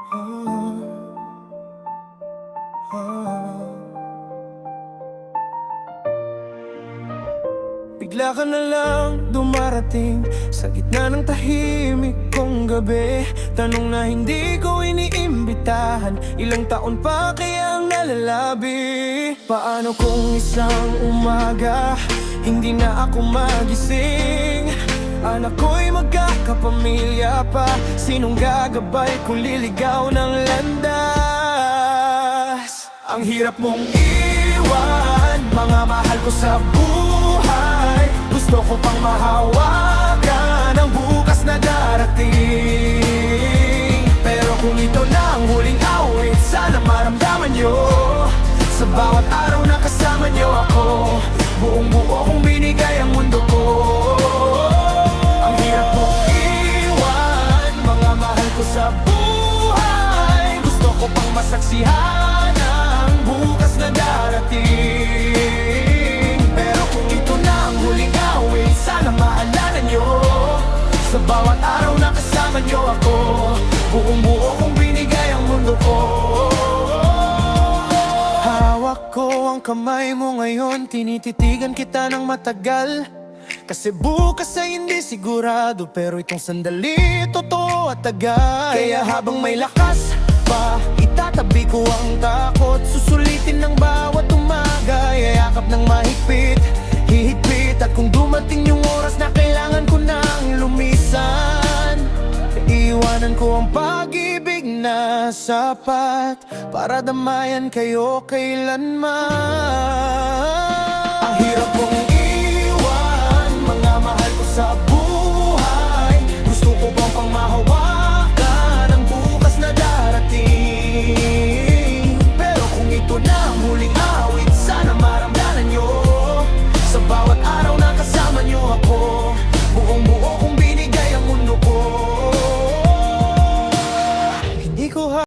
Bigla ka na lang dumarating sa gitna ng tahimik kong gabi. Tanong na hindi ko iniimbitahan, ilang taon pa kayang nalalabi. Paano kung isang umaga hindi na ako magising? Anak ko'y magkakapamilya pa, sinong gagabay kung liligaw ng landas? Ang hirap mong iwan mga mahal ko sa buhay. Gusto ko pang mahawakan ang bukas na darating. Pero kung ito na ang huling awit, sana maramdaman nyo sa bawat araw na kasama nyo ako. Buong buo kong binigay ang mundo ko. Ang hirap mong iwan mga mahal ko sa buhay. Gusto ko pang masaksihan ang bukas na darating. Pero kung ito na ang huling awit, sana maalala nyo sa bawat araw na kasama nyo ako. Buong buo kong binigay ang mundo ko. Hawak ko ang kamay mo ngayon, tinititigan kita ng matagal. Kasi bukas ay hindi sigurado, pero itong sandali totoo at tagal. Kaya habang may lakas pa, itatabi ko ang takot. Susulitin ng bawat umaga, yayakap ng mahigpit, hihigpit. At kung dumating yung oras na kailangan ko nang lumisan, iiwanan ko ang pag-ibig na sapat para damayan kayo kailanman. Ang hirap kong iwan mga mahal ko sa buhay. Gusto ko bang pang